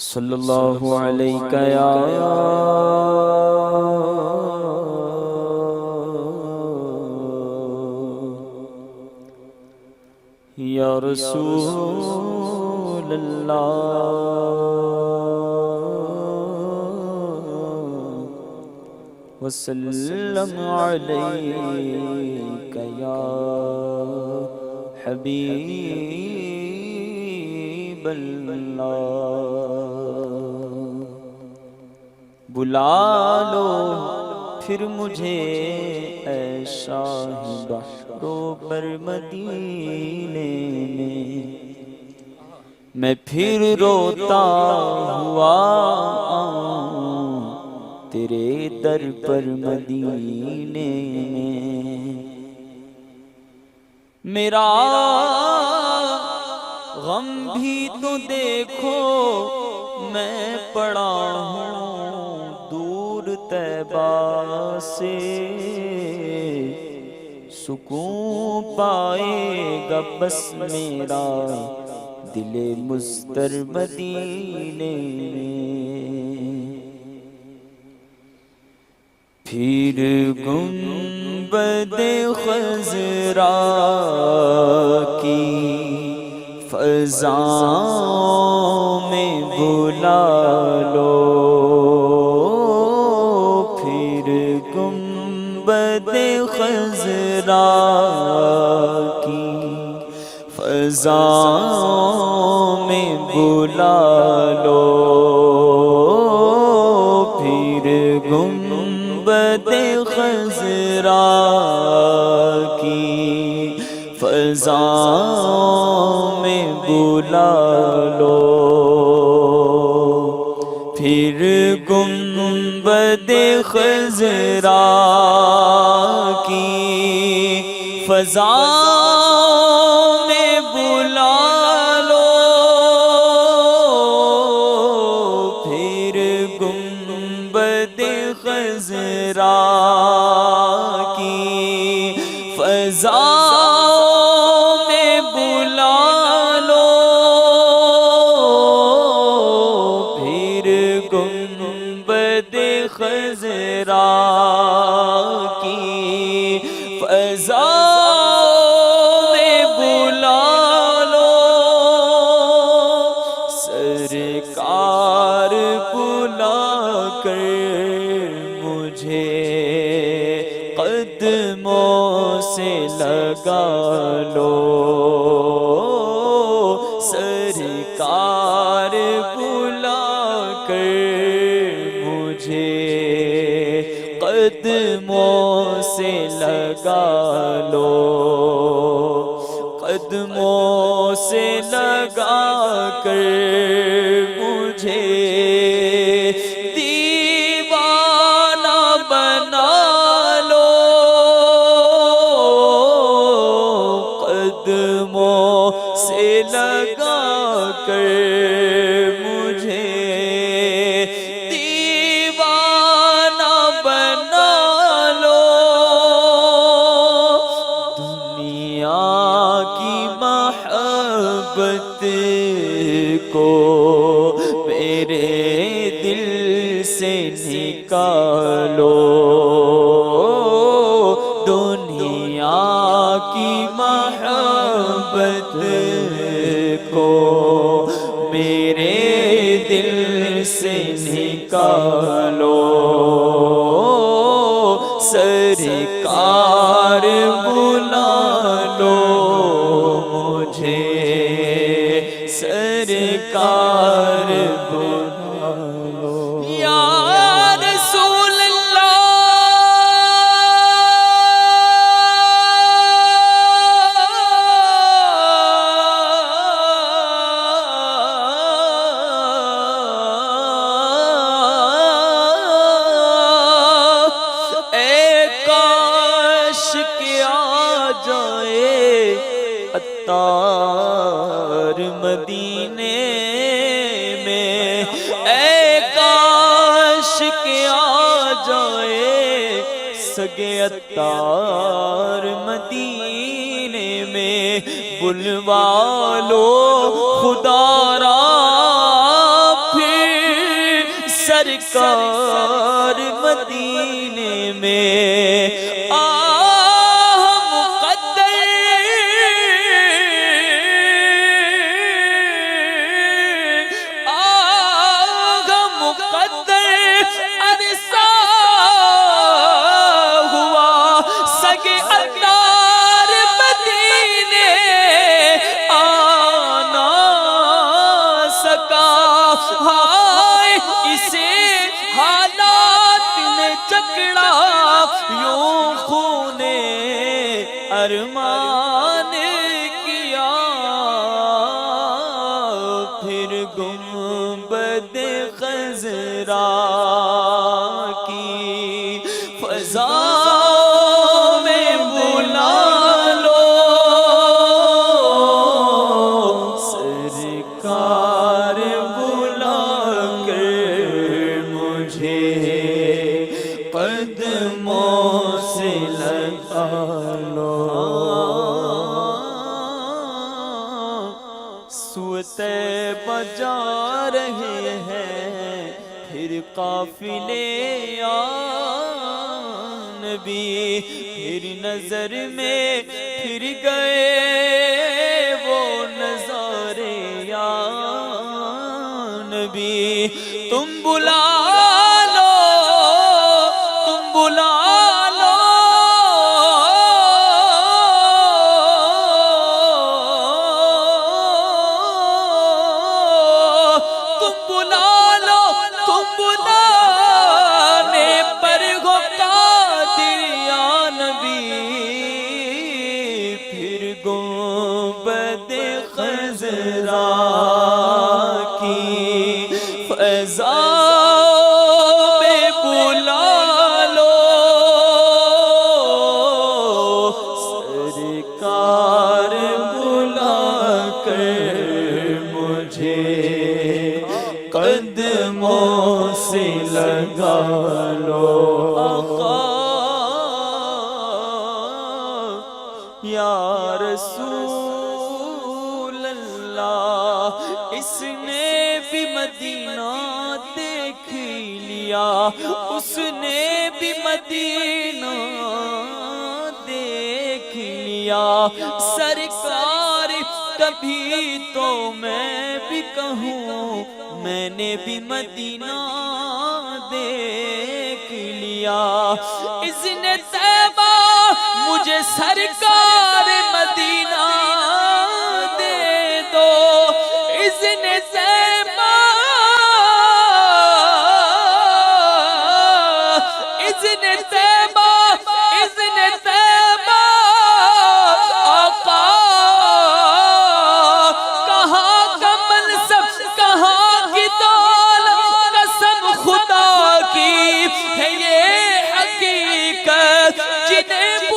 صلی اللہ علیہ یا رسول اللہ وسلم علیک یا حبیب اللہ۔ بلا لو پھر مجھے اے شاہ بحرو پر مدینے میں، میں پھر روتا ہوا آؤں تیرے در پر مدینے میں۔ میرا غم بھی تو دیکھو میں پڑا ہوں دور طیبہ سے، سکون پائے گا بس میرا دل مضطر مدینے میں۔ پھر گنبد خضرا کی فضاؤں میں بلا لو، پھر گنبد خضرا کی فضاؤں میں بلا لو، پھر گنبد خضرا کی فضاؤں میں بلا لو، پھر گنبد خضرا کی فضاؤں میں بلا لو، پھر گنبد خضرا کی فضاؤں میں بلا لو، پھر گنبد خضرا کی فضاؤں میں بلا لو، سرکار بلا کر مجھے قدموں سے لگا لو، سرکار بلا کر مجھے قدموں سے لگا لو، قدموں سے لگا کر مجھے دیوانہ بنا لو، قدموں سے لگا کر مجھے دیوانہ بنا لو، دنیا کی محبت کو میرے دل سے نکالو، دنیا کی محبت کو میرے دل سے نکالو، سرکار بلا لو مجھے، سرکار بلا لو یا رسول عطار مدینے میں، اے کاش کہ آ جائے سگے عطار مدینے میں، بلوا لو خدا را پھر سرکار مدینے میں ارمان کیا پھر گنبد خضرا کی فضا میں بلا لو سرکار بلا کر مجھے قدموں سے لگا لو طیبہ جا رہے ہیں پھر قافلے یا نبی پھر نظر میں پھر گئے وہ نظارے یا نبی تم بلا لو تم بلا گنبد خضرا کی فضا میں بلا لو سرکار بلا کر مجھے قدموں سے لگا لو یا رسول اللہ اس نے بھی مدینہ دیکھ لیا اس نے بھی مدینہ دیکھ لیا سرکار کبھی تو میں بھی کہوں میں نے بھی مدینہ دیکھ لیا اذن طیبہ مجھے سرکار مدینہ دے دو اذن طیبہ اذن طیبہ اذن طیبہ آقا کہاں کا منصب کہاں کی دولت قسم خدا کی ہے یہ حقیقت جنہیں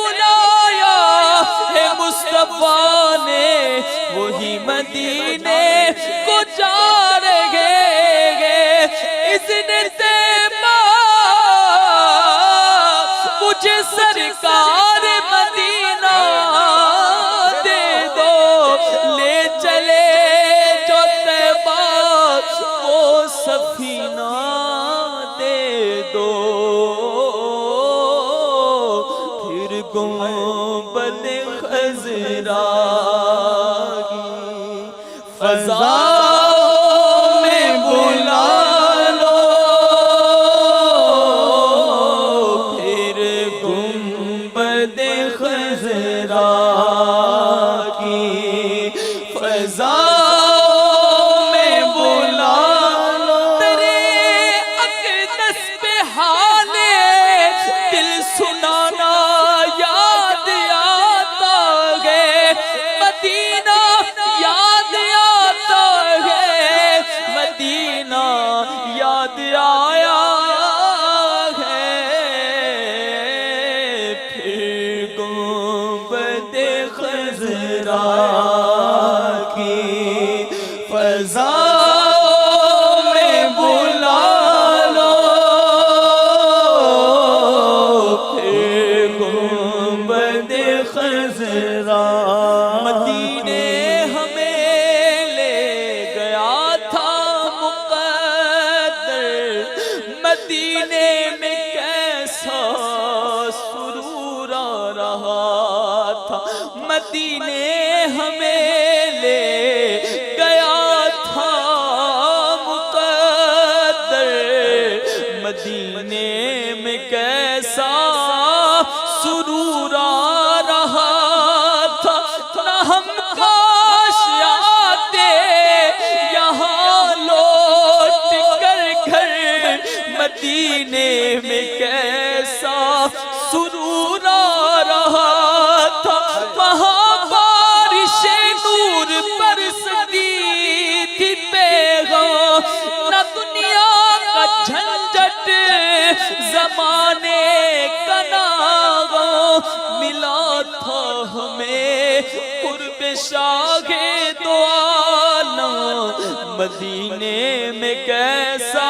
مدینے میں کیسا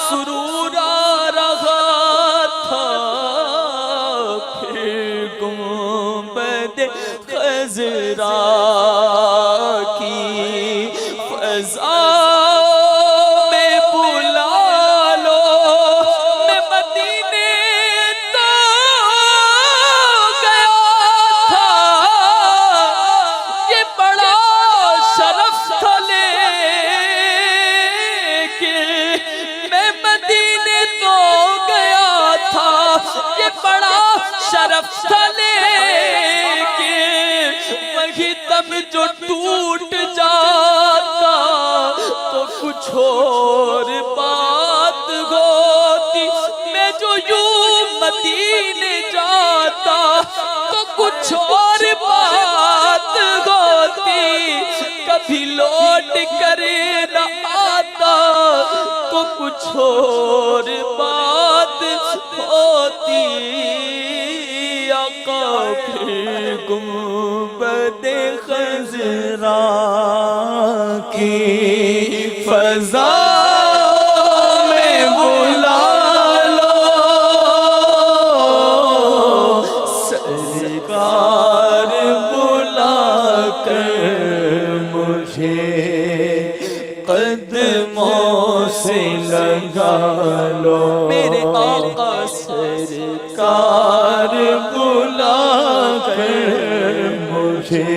سرور آ رہا تھا، پھر گنبد خضرا کی فضا میں بلا لو، میں مدینے تو گیا تھا، یہ بڑا شرف تھا لیکن میں مدینے تو گیا تھا، یہ بڑا شرف تھا لیکن وہی دم جو ٹوٹ جاتا تو کچھ اور بات ہوتی، میں جو یوں مدینے جاتا تو کچھ اور بات ہوتی، کبھی لوٹ کر نہ آتا تو کچھ اور بات ہوتی۔ آقا پھر گنبد خضرا کی فضا میں بلا لو، سرکار بلا کر مجھے قدموں سے لگا لو، میرے آقا سرکار بلا کر مجھے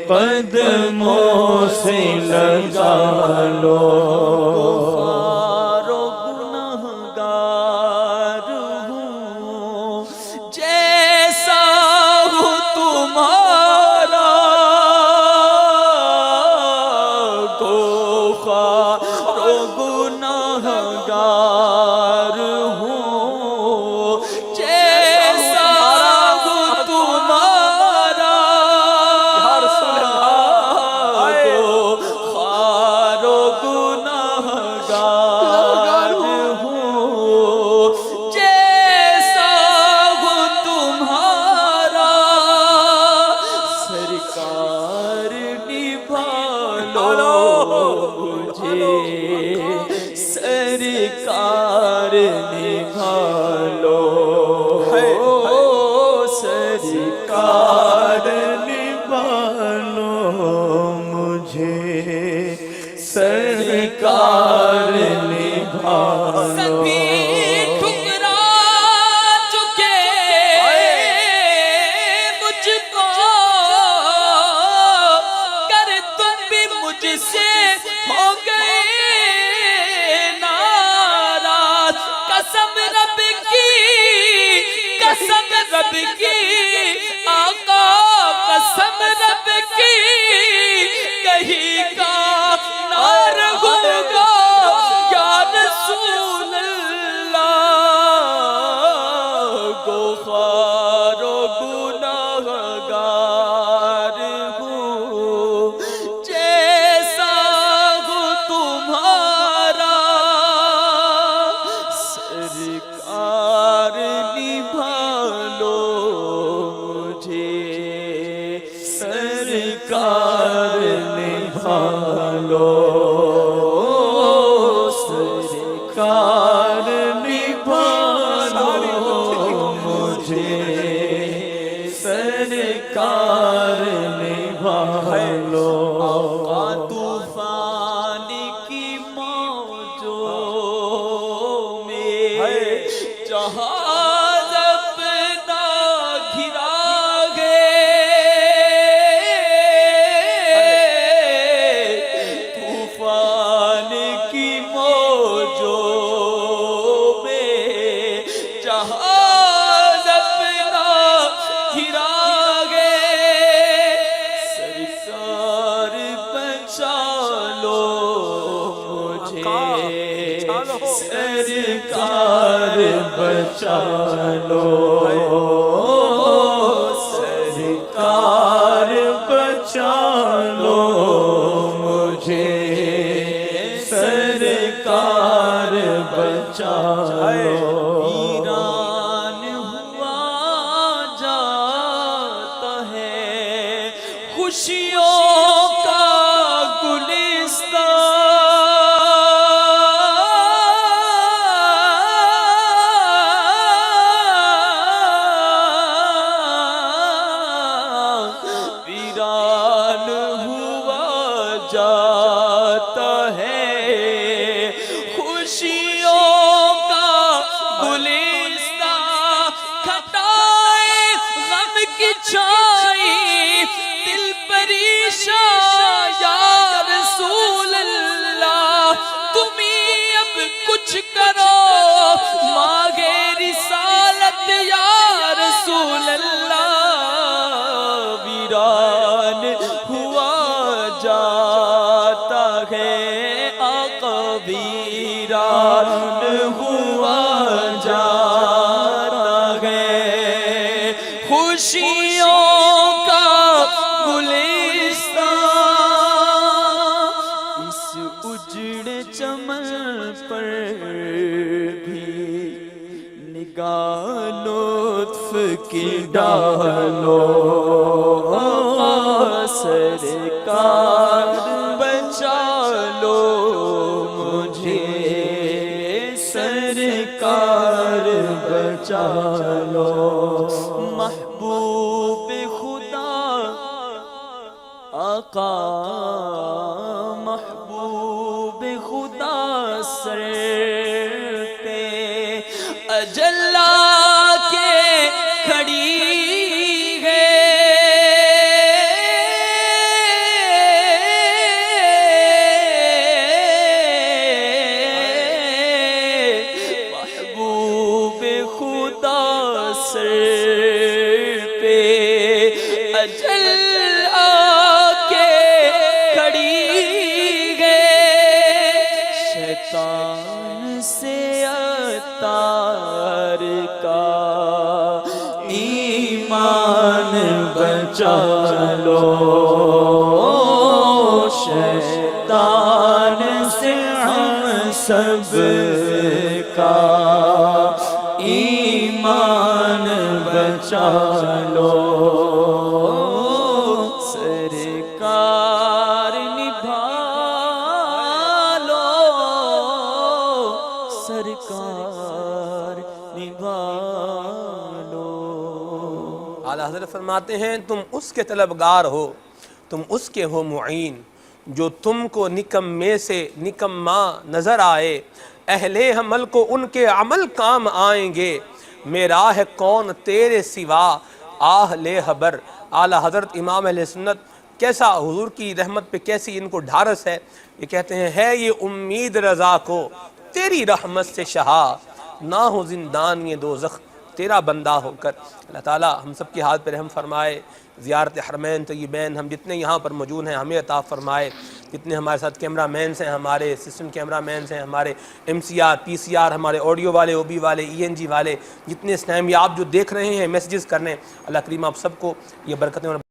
قدموں سے لگا لو، گنہگار ہوں جیسا ہوں تمہارا، گنہگار ہوں جیسا ہوں تمہارا، گنہگار ہوں جیسا ہوں تمہارا، سرکار نبھا لو مجھے، سرکار نبھا لو، سرکار نبھا لو مجھے، سرکار نبھا لو، سبھی ٹھکرا چکے مجھ کو، کر تم بھی مجھ سے ہو گئے ناراض، قسم رب کی، قسم رب کی، آقا قسم رب کی، کہیں کا نہ رہوں گا یا رسول اللہ، غفار و گنہگار ہوں جیسا ہوں تمہارا، سرکار نبھا لو مجھے، سرکار نبھا لو، سرکار نبھا لو مجھے، سرکار نبھا لو، آقا طوفان کی موجوں میں جہاز اپنا گھرا گئے، طوفان کی موجوں میں جہاز اپنا گھرا گئے، سرکار بچا لو مجھے، سرکار بچا لو، سرکار بچا لو مجھے، سرکار بچا لو، ویران ہوا جاتا ہے خوشیوں کا گلستان، خوشیوں کا گلستان کھٹائے غم کی چھائی دل پریشان یا رسول اللہ تم ہی اب کچھ کرو مانگے رسالت یا رسول اللہ ویران ہوا جاتا ہے آقا ویران ہوا جاتا ہے خوشیوں کا گلستان اس اجڑے چمن پر بھی نگاہ لطف کی ڈالو سرکار بچا لو مجھے سرکار بچا لو محبوب خدا آقا محبوب خدا سر پہ اجلا کے کھڑی ہے محبوب خدا سر پہ اجلا کے کھڑی ہے شیطان سے اتار کا ایمان بچا لو شیطان سے ہم سب کا ایمان بچا لو سرکار نبھا لو سرکار نبھا لو اعلیٰ حضرت فرماتے ہیں تم اس کے طلبگار ہو تم اس کے ہو معین جو تم کو نکمے سے نکما نظر آئے اہل عمل کو ان کے عمل کام آئیں گے میرا ہے کون تیرے سوا آہ لے حبر اعلیٰ حضرت امام اہل سنت کیسا حضور کی رحمت پہ کیسی ان کو ڈھارس ہے یہ کہتے ہیں ہے یہ امید رضا کو تیری رحمت سے شہا نہ ہو زندان یہ دوزخ تیرا بندہ ہو کر اللہ تعالیٰ ہم سب کی حال پہ رحم فرمائے زیارت حرمین طیبین ہم جتنے یہاں پر موجود ہیں ہمیں عطا فرمائے جتنے ہمارے ساتھ کیمرہ مینز ہیں ہمارے اسسٹنٹ کیمرہ مینز ہیں ہمارے M C R P C R ہمارے آڈیو والے او بی والے ای این جی والے جتنے اسنیم یا آپ جو دیکھ رہے ہیں میسیجز کرنے اللہ کریم آپ سب کو یہ برکتیں